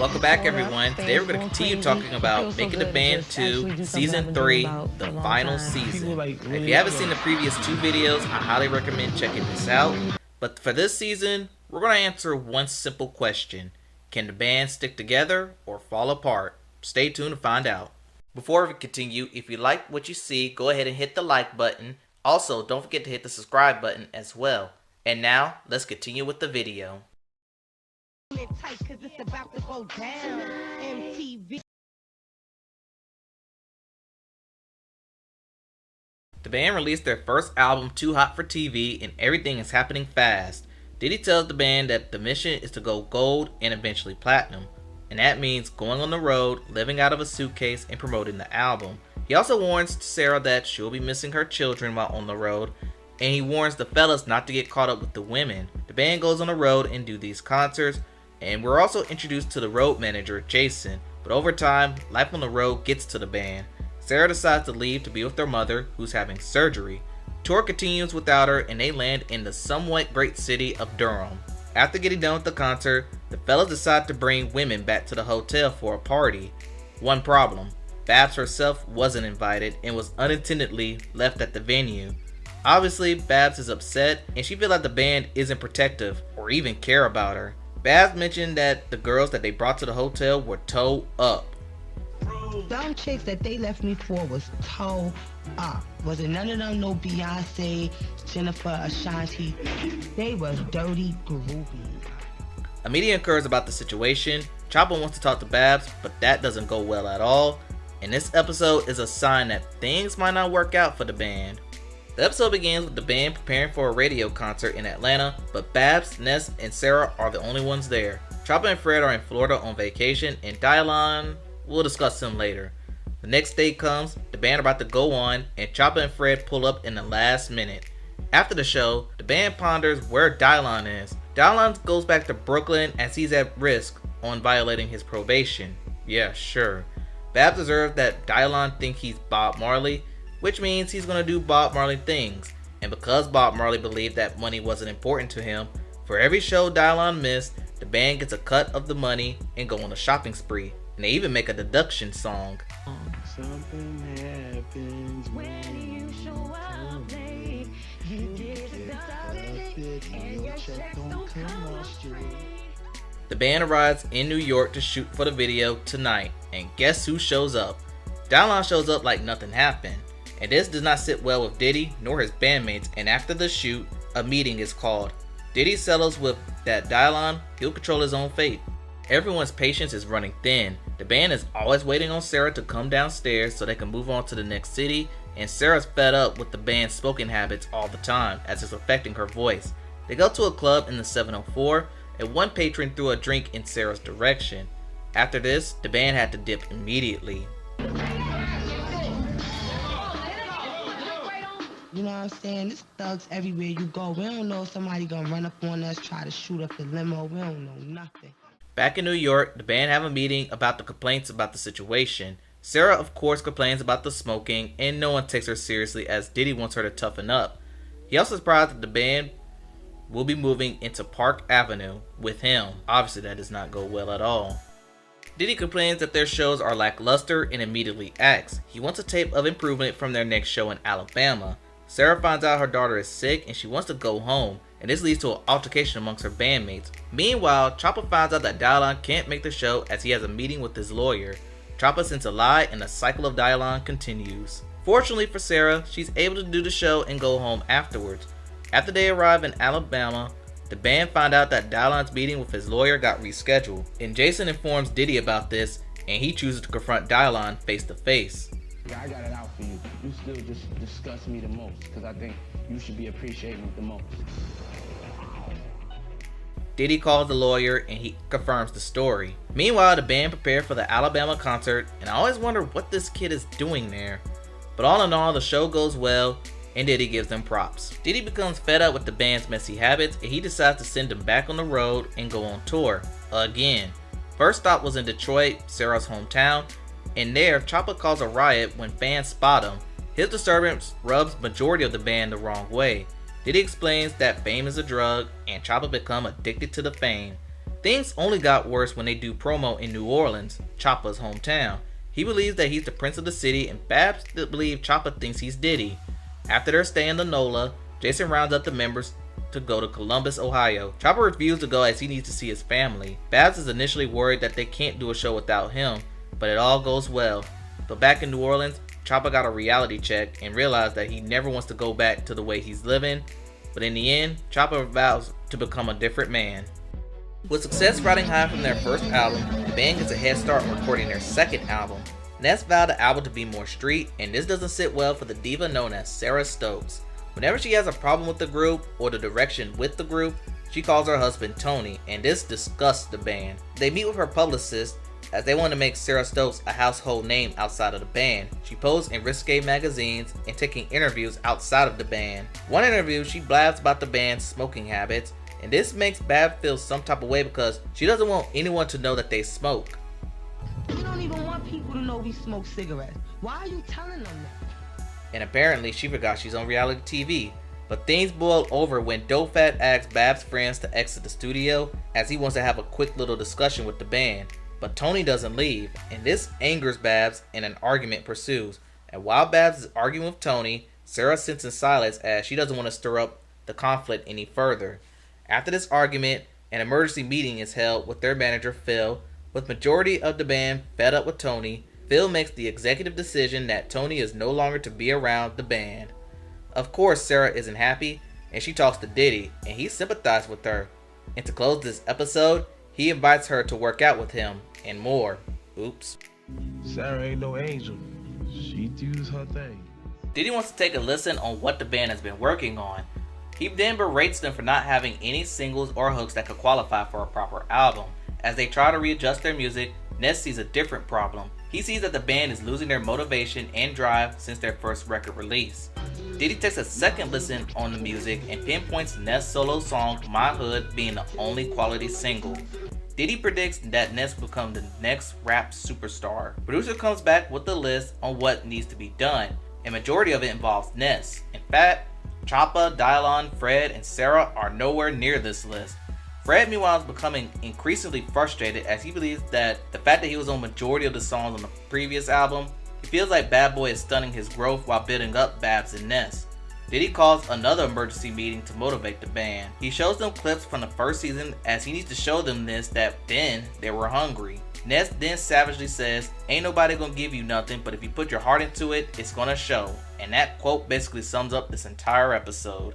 Welcome back, everyone. Today we're going to continue talking about Making the Band 2 Season 3, the final season. If you haven't seen the previous two videos, I highly recommend checking this out. But for this season, we're going to answer one simple question. Can the band stick together or fall apart? Stay tuned to find out. Before we continue, if you like what you see, go ahead and hit the like button. Also, don't forget to hit the subscribe button as well. And now, let's continue with the video. The band released their first album, Too Hot for TV, and everything is happening fast. Diddy tells the band that the mission is to go gold and eventually platinum, and that means going on the road, living out of a suitcase, and promoting the album. He also warns Sarah that she'll be missing her children while on the road, and he warns the fellas not to get caught up with the women. The band goes on the road and do these concerts, and we're also introduced to the road manager, Jason. But over time, life on the road gets to the band. Sarah decides to leave to be with their mother, who's having surgery. Tour continues without her, and they land in the somewhat great city of Durham. After getting done with the concert, the fellas decide to bring women back to the hotel for a party. One problem, Babs herself wasn't invited and was unintendedly left at the venue. Obviously, Babs is upset, and she feels like the band isn't protective or even care about her. Babs mentioned that the girls that they brought to the hotel were toe up. Them chicks that they left me for was toe up. Was it none of them no Beyonce, Jennifer, Ashanti? They was dirty groupies. A meeting occurs about the situation. Chopper wants to talk to Babs, but that doesn't go well at all. And this episode is a sign that things might not work out for the band. The episode begins with the band preparing for a radio concert in Atlanta, but Babs, Ness, and Sarah are the only ones there. Chopper and Fred are in Florida on vacation, and Dylan, we'll discuss him later. The next day comes, the band are about to go on, and Chopper and Fred pull up in the last minute. After the show, the band ponders where Dylan is. Dylan goes back to Brooklyn as he's at risk on violating his probation. Yeah, sure. Babs observes that Dylan thinks he's Bob Marley, which means he's going to do Bob Marley things. And because Bob Marley believed that money wasn't important to him, for every show Dylan missed, the band gets a cut of the money and go on a shopping spree. And they even make a deduction song. Something happens when you show up late. You get deducted and your check don't come off straight. The band arrives in New York to shoot for the video tonight. And guess who shows up? Dylan shows up like nothing happened. And this does not sit well with Diddy nor his bandmates, and after the shoot, a meeting is called. Diddy settles with that Dylan, he'll control his own fate. Everyone's patience is running thin. The band is always waiting on Sarah to come downstairs so they can move on to the next city, and Sarah's fed up with the band's smoking habits all the time as it's affecting her voice. They go to a club in the 704, and one patron threw a drink in Sarah's direction. After this, the band had to dip immediately. You know what I'm saying? There's thugs everywhere you go. We don't know if somebody gonna run up on us, try to shoot up the limo. We don't know nothing. Back in New York, the band have a meeting about the complaints about the situation. Sarah, of course, complains about the smoking, and no one takes her seriously as Diddy wants her to toughen up. He also is proud that the band will be moving into Park Avenue with him. Obviously, that does not go well at all. Diddy complains that their shows are lackluster and immediately asks. He wants a tape of improvement from their next show in Alabama. Sarah finds out her daughter is sick and she wants to go home, and this leads to an altercation amongst her bandmates. Meanwhile, Chopper finds out that Dylan can't make the show as he has a meeting with his lawyer. Chopper sends a lie and the cycle of Dylan continues. Fortunately for Sarah, she's able to do the show and go home afterwards. After they arrive in Alabama, the band find out that Dylan's meeting with his lawyer got rescheduled, and Jason informs Diddy about this, and he chooses to confront Dylan face to face. Yeah, I got it out for you. You still just disgust me the most, because I think you should be appreciating it the most. Diddy calls the lawyer and he confirms the story. Meanwhile, the band prepare for the Alabama concert, and I always wonder what this kid is doing there. But all in all, the show goes well, and Diddy gives them props. Diddy becomes fed up with the band's messy habits, and he decides to send them back on the road and go on tour again. First stop was in Detroit, Sarah's hometown, and there Chopper caused a riot when fans spot him. His disturbance rubs majority of the band the wrong way. Diddy explains that fame is a drug, and Chopper become addicted to the fame. Things only got worse when they do promo in New Orleans, Choppa's hometown. He believes that he's the prince of the city, and Babs believes Choppa thinks he's Diddy. After their stay in the NOLA, Jason rounds up the members to go to Columbus, Ohio. Choppa refused to go as he needs to see his family. Babs is initially worried that they can't do a show without him, but it all goes well. But back in New Orleans, Choppa got a reality check and realized that he never wants to go back to the way he's living. But in the end, Choppa vows to become a different man. With success riding high from their first album, the band gets a head start on recording their second album. Ness vowed the album to be more street, and this doesn't sit well for the diva known as Sarah Stokes. Whenever she has a problem with the group or the direction with the group, she calls her husband Tony, and this disgusts the band. They meet with her publicist as they want to make Sarah Stokes a household name outside of the band. She posed in risque magazines and taking interviews outside of the band. One interview, she blabs about the band's smoking habits, and this makes Bab feel some type of way because she doesn't want anyone to know that they smoke. You don't even want people to know we smoke cigarettes. Why are you telling them that? And apparently she forgot she's on reality TV. But things boil over when Dofat asks Bab's friends to exit the studio as he wants to have a quick little discussion with the band. But Tony doesn't leave, and this angers Babs and an argument pursues. And while Babs is arguing with Tony, Sarah sits in silence as she doesn't want to stir up the conflict any further. After this argument, an emergency meeting is held with their manager Phil. With majority of the band fed up with Tony, Phil makes the executive decision that Tony is no longer to be around the band. Of course, Sarah isn't happy, and she talks to Diddy, and he sympathizes with her. And to close this episode, he invites her to work out with him, and more. Oops. Sarah ain't no angel. She does her thing. Diddy wants to take a listen on what the band has been working on. He then berates them for not having any singles or hooks that could qualify for a proper album. As they try to readjust their music, Ness sees a different problem. He sees that the band is losing their motivation and drive since their first record release. Diddy takes a second listen on the music and pinpoints Ness' solo song My Hood being the only quality single. Diddy predicts that Ness will become the next rap superstar. Producer comes back with a list on what needs to be done, and majority of it involves Ness. In fact, Choppa, Dylon, Fred, and Sarah are nowhere near this list. Fred, meanwhile, is becoming increasingly frustrated as he believes that the fact that he was on majority of the songs on the previous album, he feels like Bad Boy is stunning his growth while building up Babs and Ness. Diddy calls another emergency meeting to motivate the band. He shows them clips from the first season as he needs to show them this that then they were hungry. Ness then savagely says, "Ain't nobody gonna give you nothing, but if you put your heart into it, it's gonna show." And that quote basically sums up this entire episode.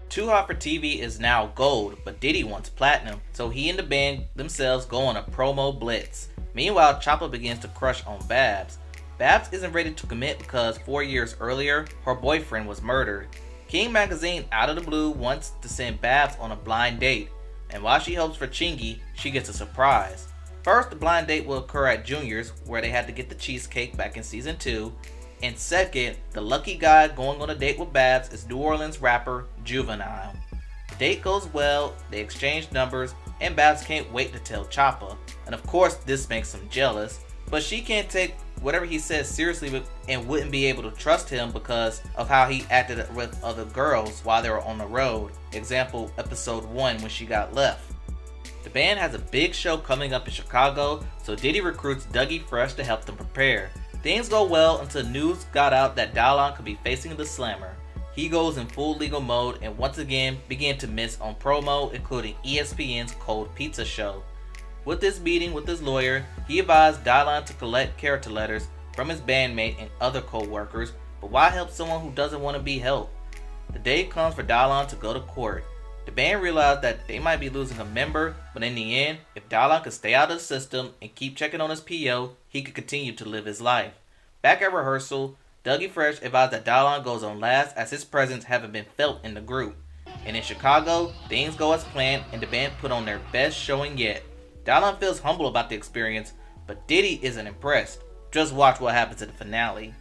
Too Hot for TV is now gold, but Diddy wants platinum, so he and the band themselves go on a promo blitz. Meanwhile, Choppa begins to crush on Babs. Babs isn't ready to commit because 4 years earlier, her boyfriend was murdered. King Magazine out of the blue wants to send Babs on a blind date, and while she hopes for Chingy, she gets a surprise. First, the blind date will occur at Junior's, where they had to get the cheesecake back in season 2. And second, the lucky guy going on a date with Babs is New Orleans rapper Juvenile. The date goes well, they exchange numbers, and Babs can't wait to tell Choppa. And of course this makes him jealous, but she can't take whatever he says seriously and wouldn't be able to trust him because of how he acted with other girls while they were on the road. Example, episode 1 when she got left. The band has a big show coming up in Chicago, so Diddy recruits Dougie Fresh to help them prepare. Things go well until news got out that Dylon could be facing the Slammer. He goes in full legal mode and once again began to miss on promo, including ESPN's Cold Pizza show. With this meeting with his lawyer, he advised Dylon to collect character letters from his bandmate and other co-workers, but why help someone who doesn't want to be helped? The day comes for Dylon to go to court. The band realized that they might be losing a member, but in the end, if Dylon could stay out of the system and keep checking on his PO, he could continue to live his life. Back at rehearsal, Dougie Fresh advised that Dylon goes on last as his presence haven't been felt in the group. And in Chicago, things go as planned and the band put on their best showing yet. Dylon feels humble about the experience, but Diddy isn't impressed. Just watch what happens in the finale.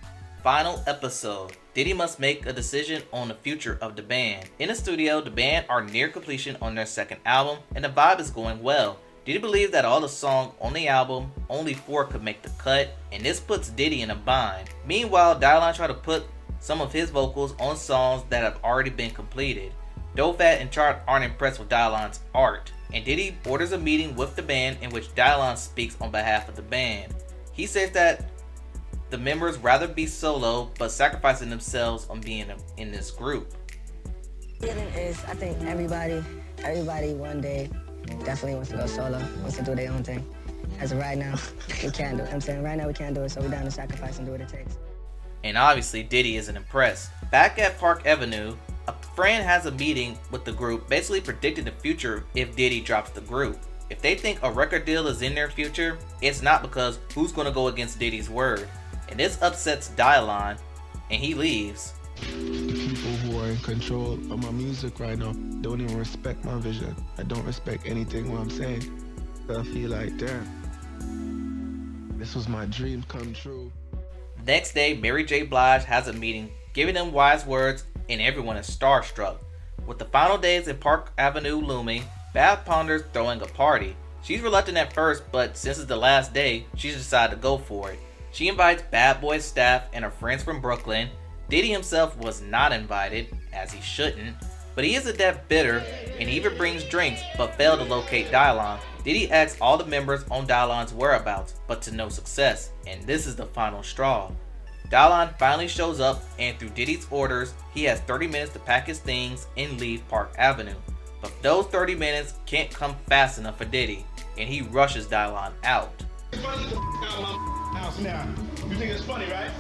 Final episode. Diddy must make a decision on the future of the band. In the studio, the band are near completion on their second album, and the vibe is going well. Diddy believes that all the songs on the album, only 4 could make the cut, and this puts Diddy in a bind. Meanwhile, Dylon tried to put some of his vocals on songs that have already been completed. Dofat and Chart aren't impressed with Dylon's art, and Diddy orders a meeting with the band in which Dylon speaks on behalf of the band. He says that the members rather be solo, but sacrificing themselves on being in this group. Feeling is, I think everybody one day definitely wants to go solo, wants to do their own thing. As of right now, we can't do it. I'm saying right now we can't do it, so we're down to sacrifice and do what it takes. And obviously Diddy isn't impressed. Back at Park Avenue, a friend has a meeting with the group, basically predicting the future if Diddy drops the group. If they think a record deal is in their future, it's not, because who's going to go against Diddy's word? And this upsets Dylon, and he leaves. The people who are in control of my music right now don't even respect my vision. I don't respect anything what I'm saying. So I feel like, damn, this was my dream come true. Next day, Mary J. Blige has a meeting, giving them wise words, and everyone is starstruck. With the final days in Park Avenue looming, Bab ponders throwing a party. She's reluctant at first, but since it's the last day, she's decided to go for it. She invites Bad Boy's staff and her friends from Brooklyn. Diddy himself was not invited, as he shouldn't, but he isn't that bitter, and he even brings drinks, but failed to locate Dylon. Diddy asks all the members on Dylon's whereabouts, but to no success, and this is the final straw. Dylon finally shows up, and through Diddy's orders, he has 30 minutes to pack his things and leave Park Avenue. But those 30 minutes can't come fast enough for Diddy, and he rushes Dylon out. Get the out of my house now. You think it's funny, right?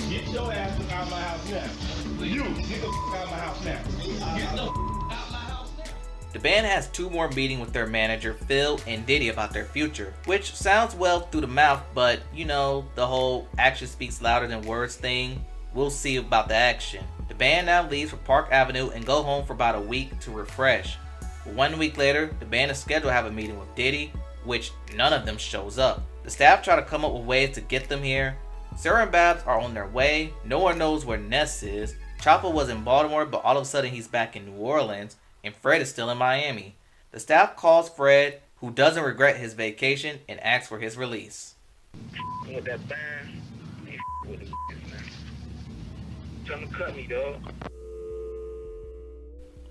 Get your ass out of my house now. You, get the out of my house now. Get the out of my house now. The band has 2 more meetings with their manager, Phil and Diddy, about their future, which sounds well through the mouth, but you know, the whole action speaks louder than words thing. We'll see about the action. The band now leaves for Park Avenue and go home for about a week to refresh. 1 week later, the band is scheduled to have a meeting with Diddy, which none of them shows up. The staff try to come up with ways to get them here. Sarah and Babs are on their way. No one knows where Ness is. Chopper was in Baltimore, but all of a sudden he's back in New Orleans, and Fred is still in Miami. The staff calls Fred, who doesn't regret his vacation, and asks for his release. With that band, with the man. Tell them to cut me, dog.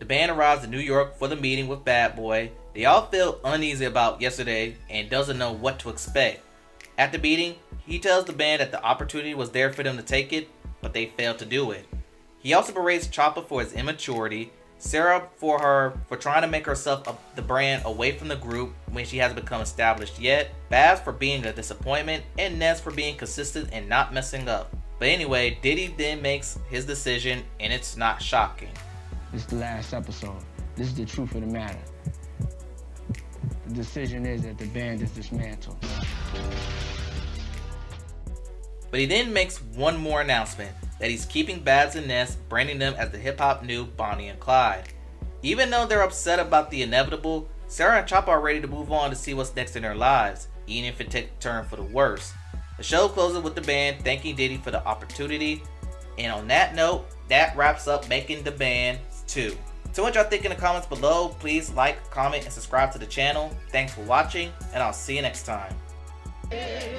The band arrives in New York for the meeting with Bad Boy. They all feel uneasy about yesterday and doesn't know what to expect. At the meeting, he tells the band that the opportunity was there for them to take it, but they failed to do it. He also berates Chopper for his immaturity, Sarah for trying to make herself the brand away from the group when she hasn't become established yet, Babs for being a disappointment, and Ness for being consistent and not messing up. But anyway, Diddy then makes his decision, and it's not shocking. This is the last episode. This is the truth of the matter. The decision is that the band is dismantled. But he then makes one more announcement, that he's keeping Babs and Ness, branding them as the hip-hop new Bonnie and Clyde. Even though they're upset about the inevitable, Sarah and Chopper are ready to move on to see what's next in their lives, even if it takes a turn for the worse. The show closes with the band thanking Diddy for the opportunity, and on that note, that wraps up Making the Band 2. So what y'all think in the comments below. Please like, comment, and subscribe to the channel. Thanks for watching, and I'll see you next time. Yeah.